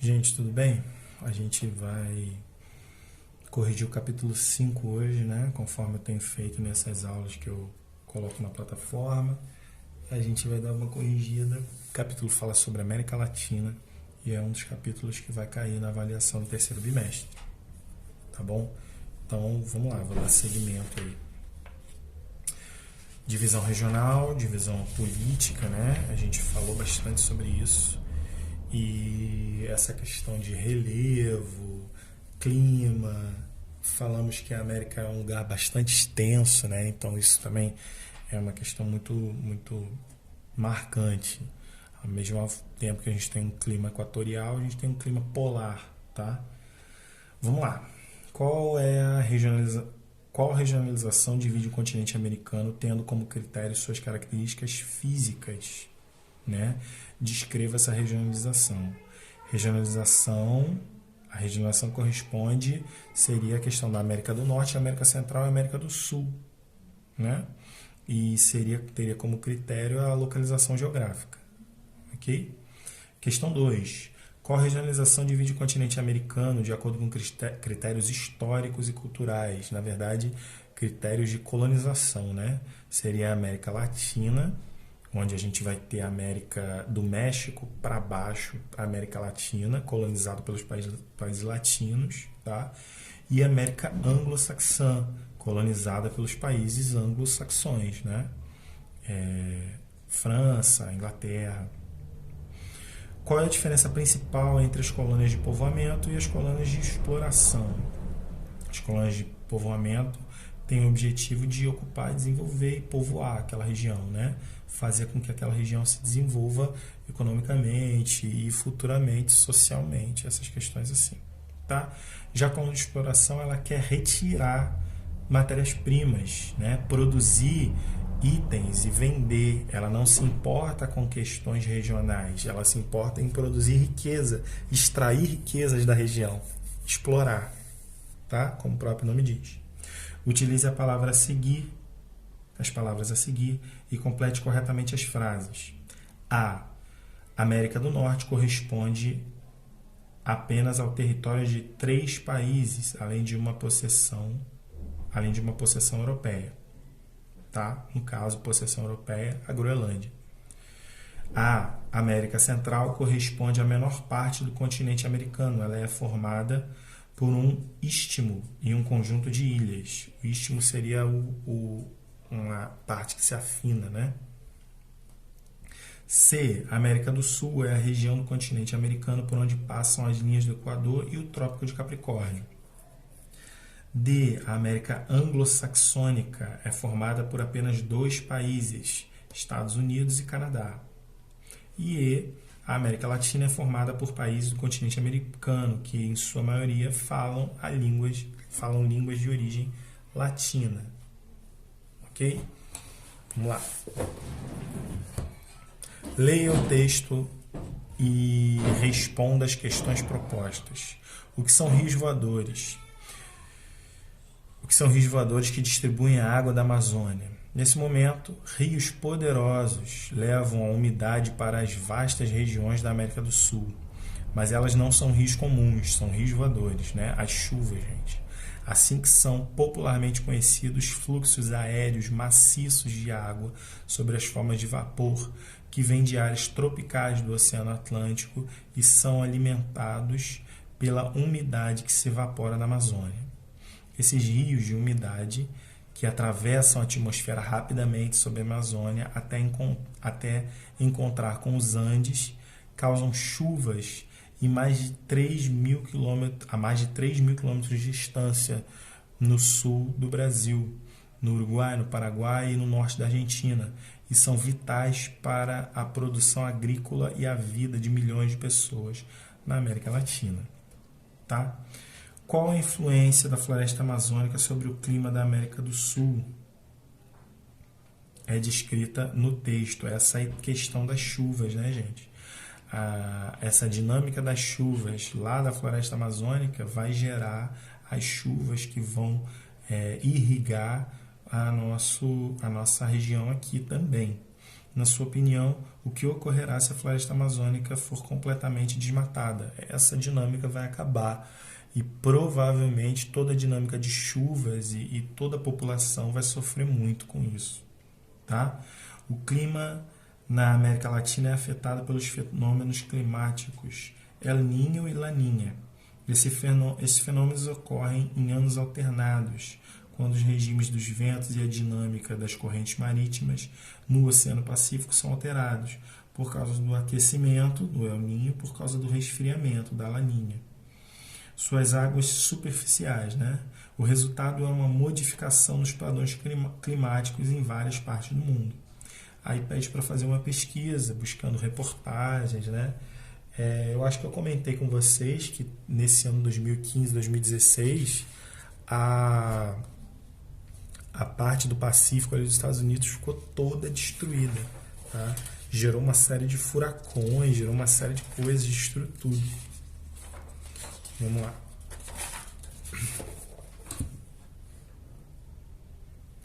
Gente, tudo bem? A gente vai corrigir o capítulo 5 hoje, né? Conforme eu tenho feito nessas aulas que eu coloco na plataforma. A gente vai dar uma corrigida. O capítulo fala sobre a América Latina e é um dos capítulos que vai cair na avaliação do terceiro bimestre. Tá bom? Então, vamos lá, vou dar seguimento aí. Divisão regional, divisão política, né? A gente falou bastante sobre isso. E essa questão de relevo, clima, falamos que a América é um lugar bastante extenso, né? Então isso também é uma questão muito marcante. Ao mesmo tempo que a gente tem um clima equatorial, a gente tem um clima polar, tá? Vamos lá. Qual regionalização divide o continente americano tendo como critério suas características físicas, né? Descreva essa regionalização. A regionalização corresponde, seria a questão da América do Norte, América Central e América do Sul, né? E teria como critério a localização geográfica, ok? Questão 2. Qual regionalização divide o continente americano de acordo com critérios históricos e culturais? Na verdade, critérios de colonização, né? Seria a América Latina, onde a gente vai ter a América do México para baixo, a América Latina, colonizado pelos países latinos, tá? E a América anglo-saxã, colonizada pelos países anglo-saxões, né? França, Inglaterra. Qual é a diferença principal entre as colônias de povoamento e as colônias de exploração? As colônias de povoamento têm o objetivo de ocupar, desenvolver e povoar aquela região, né? Fazer com que aquela região se desenvolva economicamente e futuramente socialmente, essas questões assim, tá? Já a colônia de exploração, ela quer retirar matérias-primas, né? Produzir itens e vender. Ela não se importa com questões regionais, ela se importa em produzir riqueza, extrair riquezas da região, explorar, tá? Como o próprio nome diz. Utilize a palavra a seguir, as palavras a seguir, e complete corretamente as frases. A. América do Norte corresponde apenas ao território de 3 países, além de uma possessão europeia. Tá? No caso, possessão europeia, a Groenlândia. A América Central corresponde à menor parte do continente americano. Ela é formada por um istmo e um conjunto de ilhas. O istmo seria uma parte que se afina, né? C. A América do Sul é a região do continente americano por onde passam as linhas do Equador e o Trópico de Capricórnio. D. A América anglo-saxônica é formada por apenas 2 países, Estados Unidos e Canadá. E E. A América Latina é formada por países do continente americano, que em sua maioria falam línguas de origem latina. Ok? Vamos lá. Leia o texto e responda as questões propostas. O que são rios voadores? O que são rios voadores que distribuem a água da Amazônia? Nesse momento, rios poderosos levam a umidade para as vastas regiões da América do Sul. Mas elas não são rios comuns, são rios voadores, né? As chuvas, gente. Assim que são popularmente conhecidos fluxos aéreos maciços de água sobre as formas de vapor que vêm de áreas tropicais do Oceano Atlântico e são alimentados pela umidade que se evapora na Amazônia. Esses rios de umidade que atravessam a atmosfera rapidamente sobre a Amazônia até encontrar com os Andes causam chuvas a mais de 3 mil quilômetros de distância no sul do Brasil, no Uruguai, no Paraguai e no norte da Argentina, e são vitais para a produção agrícola e a vida de milhões de pessoas na América Latina. Tá? Qual a influência da floresta amazônica sobre o clima da América do Sul? É descrita no texto, essa questão das chuvas, né, gente? Essa dinâmica das chuvas lá da floresta amazônica vai gerar as chuvas que vão irrigar a nossa região aqui também. na sua opinião, o que ocorrerá se a floresta amazônica for completamente desmatada? Essa dinâmica vai acabar e provavelmente toda a dinâmica de chuvas e toda a população vai sofrer muito com isso. Tá? O clima na América Latina é afetado pelos fenômenos climáticos El Niño e Laninha. Esses fenômenos ocorrem em anos alternados, quando os regimes dos ventos e a dinâmica das correntes marítimas no Oceano Pacífico são alterados por causa do aquecimento do El Niño, por causa do resfriamento da Laninha. Suas águas superficiais, né? O resultado é uma modificação nos padrões climáticos em várias partes do mundo. Aí pede para fazer uma pesquisa, buscando reportagens, né? Eu acho que eu comentei com vocês que nesse ano 2015, 2016, a parte do Pacífico ali dos Estados Unidos ficou toda destruída. Tá? Gerou uma série de furacões, gerou uma série de coisas, destruiu tudo. Vamos lá.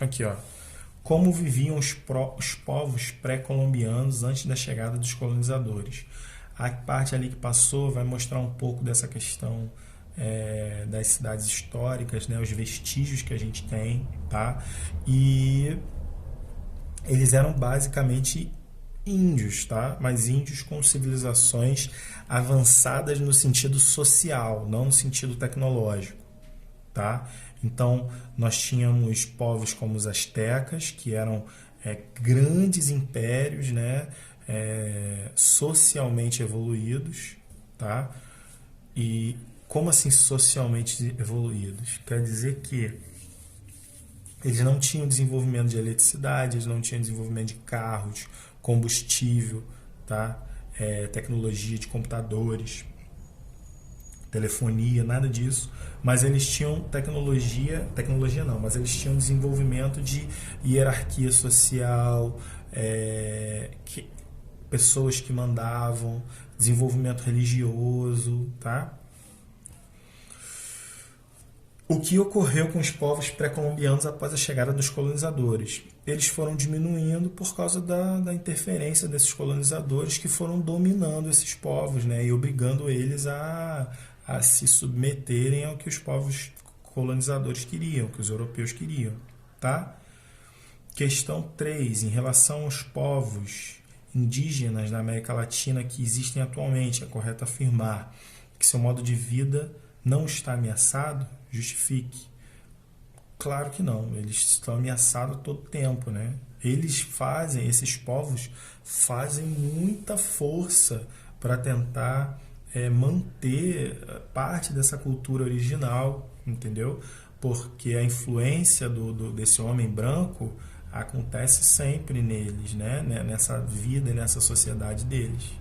Aqui, ó. Como viviam os povos pré-colombianos antes da chegada dos colonizadores. A parte ali que passou vai mostrar um pouco dessa questão das cidades históricas, né, os vestígios que a gente tem, tá? E eles eram basicamente índios, tá? Mas índios com civilizações avançadas no sentido social, não no sentido tecnológico, tá? Então, nós tínhamos povos como os astecas, que eram grandes impérios, né? Socialmente evoluídos, tá? E como assim socialmente evoluídos? Quer dizer que eles não tinham desenvolvimento de eletricidade, eles não tinham desenvolvimento de carros, combustível, tá? Tecnologia de computadores, telefonia, nada disso, mas eles tinham tecnologia não, mas eles tinham desenvolvimento de hierarquia social, pessoas que mandavam, desenvolvimento religioso, tá? O que ocorreu com os povos pré-colombianos após a chegada dos colonizadores? Eles foram diminuindo por causa da interferência desses colonizadores que foram dominando esses povos, né, e obrigando eles a se submeterem ao que os povos colonizadores queriam, que os europeus queriam. Tá? Questão 3. Em relação aos povos indígenas da América Latina que existem atualmente, é correto afirmar que seu modo de vida não está ameaçado? Justifique. Claro que não, eles estão ameaçados todo tempo, né? Esses povos fazem muita força para tentar manter parte dessa cultura original, entendeu? Porque a influência desse homem branco acontece sempre neles, né? Nessa vida e nessa sociedade deles,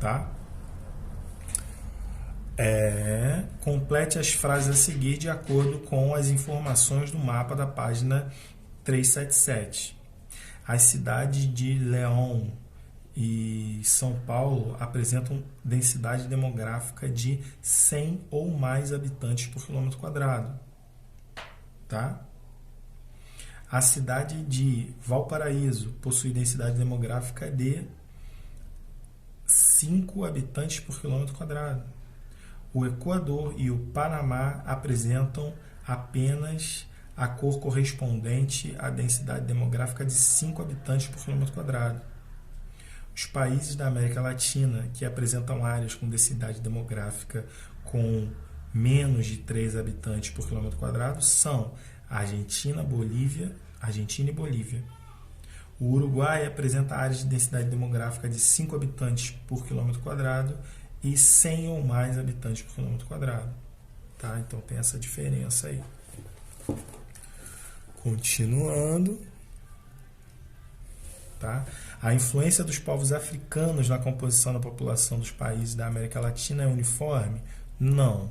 tá? Complete as frases a seguir de acordo com as informações do mapa da página 377. As cidades de León e São Paulo apresentam densidade demográfica de 100 ou mais habitantes por quilômetro quadrado. Tá? A cidade de Valparaíso possui densidade demográfica de 5 habitantes por quilômetro quadrado. O Equador e o Panamá apresentam apenas a cor correspondente à densidade demográfica de 5 habitantes por quilômetro quadrado. Os países da América Latina que apresentam áreas com densidade demográfica com menos de 3 habitantes por quilômetro quadrado são Argentina e Bolívia. O Uruguai apresenta áreas de densidade demográfica de 5 habitantes por quilômetro quadrado e 100 ou mais habitantes por quilômetro quadrado. Tá? Então tem essa diferença aí. Continuando. Tá? A influência dos povos africanos na composição da população dos países da América Latina é uniforme? Não.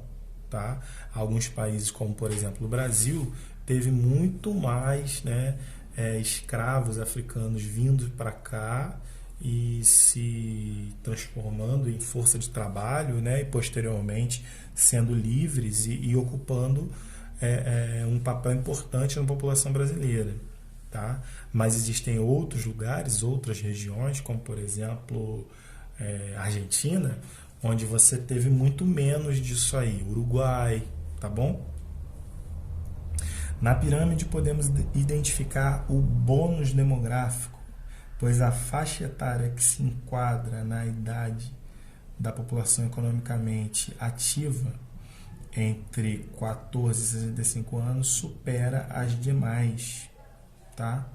Tá? Alguns países, como por exemplo o Brasil, teve muito mais, né, escravos africanos vindo para cá e se transformando em força de trabalho, né, e posteriormente sendo livres e ocupando um papel importante na população brasileira. tá? Mas existem outros lugares, outras regiões, como por exemplo Argentina, onde você teve muito menos disso aí, Uruguai, tá bom? Na pirâmide podemos identificar o bônus demográfico, pois a faixa etária que se enquadra na idade da população economicamente ativa entre 14 e 65 anos supera as demais, tá?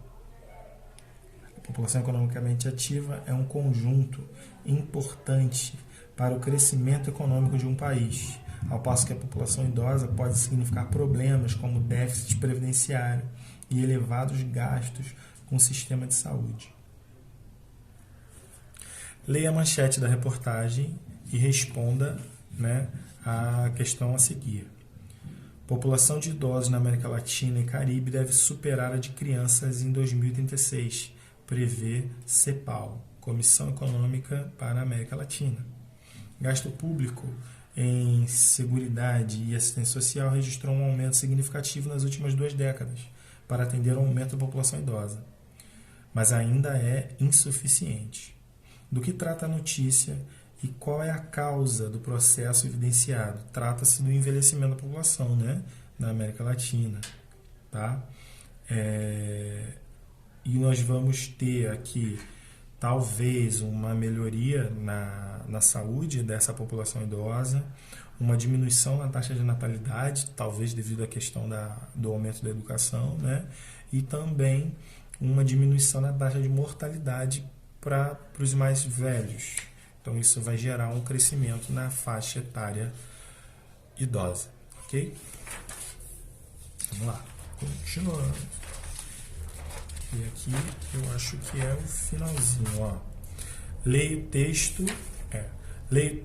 A população economicamente ativa é um conjunto importante para o crescimento econômico de um país, ao passo que a população idosa pode significar problemas como déficit previdenciário e elevados gastos com o sistema de saúde. Leia a manchete da reportagem e responda, né, a questão a seguir. População de idosos na América Latina e Caribe deve superar a de crianças em 2036, prevê CEPAL, Comissão Econômica para a América Latina. Gasto público em seguridade e assistência social registrou um aumento significativo nas últimas 2 décadas para atender ao aumento da população idosa, mas ainda é insuficiente. Do que trata a notícia e qual é a causa do processo evidenciado? Trata-se do envelhecimento da população, né, na América Latina, tá? E nós vamos ter aqui talvez uma melhoria na saúde dessa população idosa, uma diminuição na taxa de natalidade, talvez devido à questão do aumento da educação, né? E também uma diminuição na taxa de mortalidade para os mais velhos. Então isso vai gerar um crescimento na faixa etária idosa, ok? Vamos lá, continuando. E aqui eu acho que é o finalzinho, ó. Leia o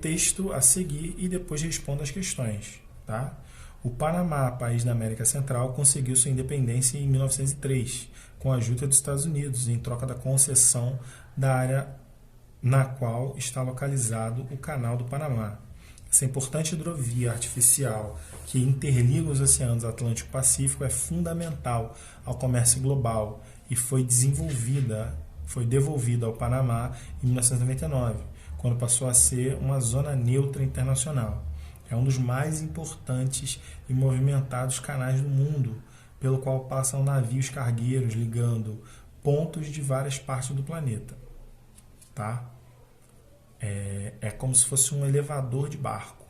texto a seguir e depois responda as questões, tá? O Panamá, país da América Central, conseguiu sua independência em 1903, com a ajuda dos Estados Unidos, em troca da concessão da área na qual está localizado o Canal do Panamá. Essa importante hidrovia artificial que interliga os oceanos Atlântico e Pacífico é fundamental ao comércio global e foi devolvida ao Panamá em 1999, quando passou a ser uma zona neutra internacional. É um dos mais importantes e movimentados canais do mundo, pelo qual passam navios cargueiros ligando pontos de várias partes do planeta. Tá? É como se fosse um elevador de barco.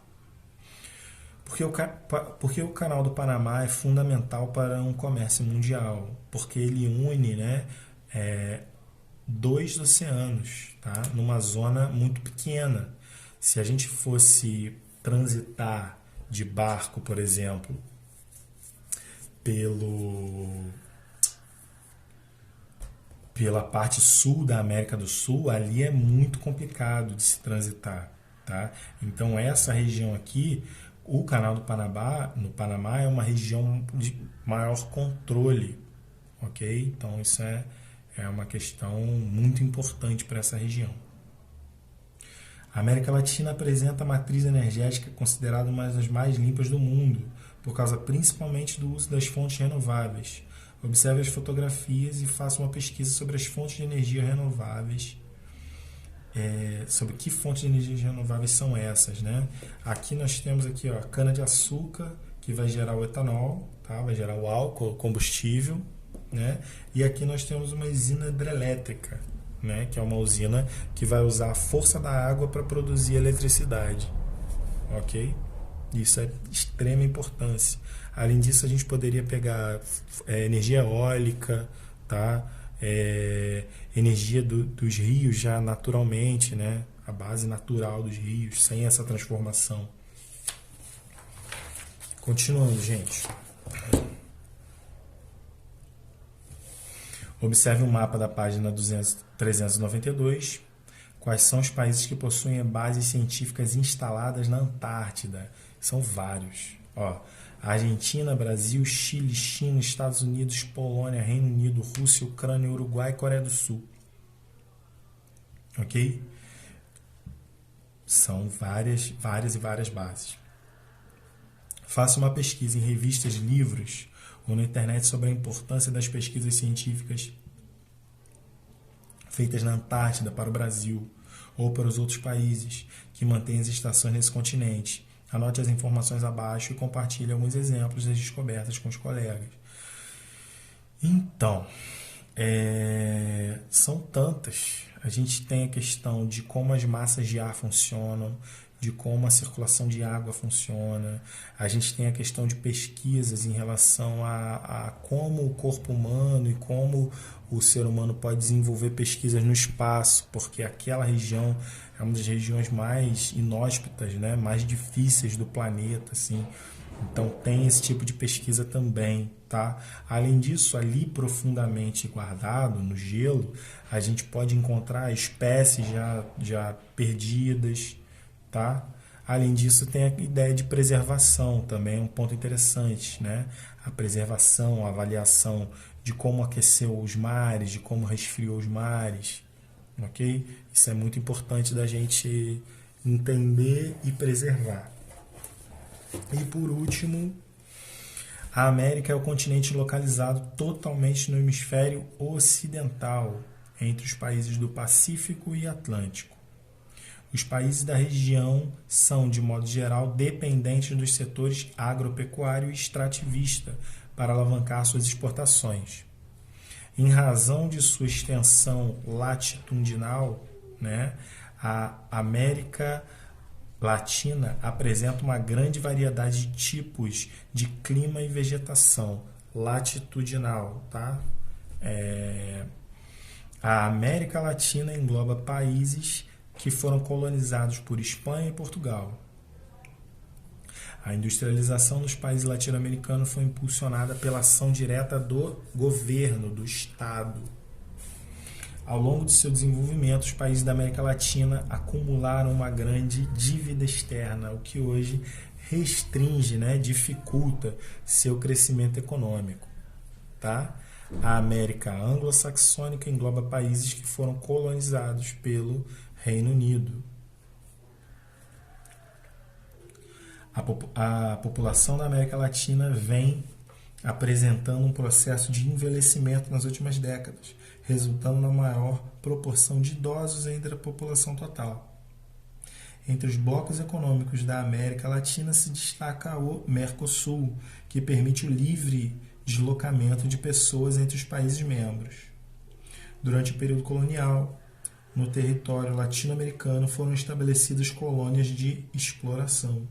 Porque o Canal do Panamá é fundamental para um comércio mundial, porque ele une, né, 2 oceanos, tá? Numa zona muito pequena. Se a gente fosse transitar de barco, por exemplo, pela parte sul da América do Sul, ali é muito complicado de se transitar, tá? Então essa região aqui, o Canal do Panamá, no Panamá, é uma região de maior controle, ok? Então isso é uma questão muito importante para essa região. A América Latina apresenta a matriz energética considerada uma das mais limpas do mundo, por causa principalmente do uso das fontes renováveis. Observe as fotografias e faça uma pesquisa sobre as fontes de energia renováveis. Sobre que fontes de energia renováveis são essas, né? Aqui nós temos aqui, ó, cana-de-açúcar, que vai gerar o etanol, tá? Vai gerar o álcool, o combustível, né? E aqui nós temos uma usina hidrelétrica, né? Que é uma usina que vai usar a força da água para produzir eletricidade, ok? Isso é de extrema importância. Além disso, a gente poderia pegar energia eólica, tá? Energia dos rios já naturalmente, né? A base natural dos rios, sem essa transformação. Continuando, gente. Observe o mapa da página 392. Quais são os países que possuem bases científicas instaladas na Antártida? São vários. Ó, Argentina, Brasil, Chile, China, Estados Unidos, Polônia, Reino Unido, Rússia, Ucrânia, Uruguai e Coreia do Sul. Ok? São várias e várias bases. Faça uma pesquisa em revistas, livros ou na internet sobre a importância das pesquisas científicas feitas na Antártida para o Brasil ou para os outros países que mantêm as estações nesse continente. Anote as informações abaixo e compartilhe alguns exemplos das descobertas com os colegas. Então, são tantas. A gente tem a questão de como as massas de ar funcionam, de como a circulação de água funciona. A gente tem a questão de pesquisas em relação a como o corpo humano e como o ser humano pode desenvolver pesquisas no espaço, porque aquela região é uma das regiões mais inóspitas, né? Mais difíceis do planeta, assim. Então tem esse tipo de pesquisa também, tá? Além disso, ali profundamente guardado no gelo, a gente pode encontrar espécies já perdidas, tá? Além disso, tem a ideia de preservação também, um ponto interessante, né? A preservação, a avaliação de como aqueceu os mares, de como resfriou os mares, ok? Isso é muito importante da gente entender e preservar. E por último, a América é o continente localizado totalmente no hemisfério ocidental, entre os países do Pacífico e Atlântico. Os países da região são, de modo geral, dependentes dos setores agropecuário e extrativista para alavancar suas exportações. Em razão de sua extensão latitudinal, né, a América Latina apresenta uma grande variedade de tipos de clima e vegetação latitudinal, tá? A América Latina engloba países que foram colonizados por Espanha e Portugal. A industrialização dos países latino-americanos foi impulsionada pela ação direta do governo, do Estado. Ao longo de seu desenvolvimento, os países da América Latina acumularam uma grande dívida externa, o que hoje restringe, né, dificulta seu crescimento econômico. Tá? A América anglo-saxônica engloba países que foram colonizados pelo Reino Unido. A população da América Latina vem apresentando um processo de envelhecimento nas últimas décadas, resultando na maior proporção de idosos entre a população total. Entre os blocos econômicos da América Latina se destaca o Mercosul, que permite o livre deslocamento de pessoas entre os países membros. Durante o período colonial, no território latino-americano foram estabelecidas colônias de exploração.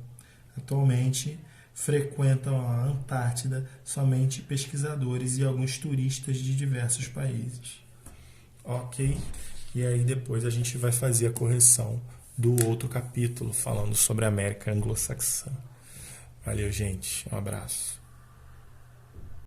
Atualmente, frequentam a Antártida somente pesquisadores e alguns turistas de diversos países. Ok? E aí depois a gente vai fazer a correção do outro capítulo falando sobre a América anglo-saxã. Valeu, gente. Um abraço.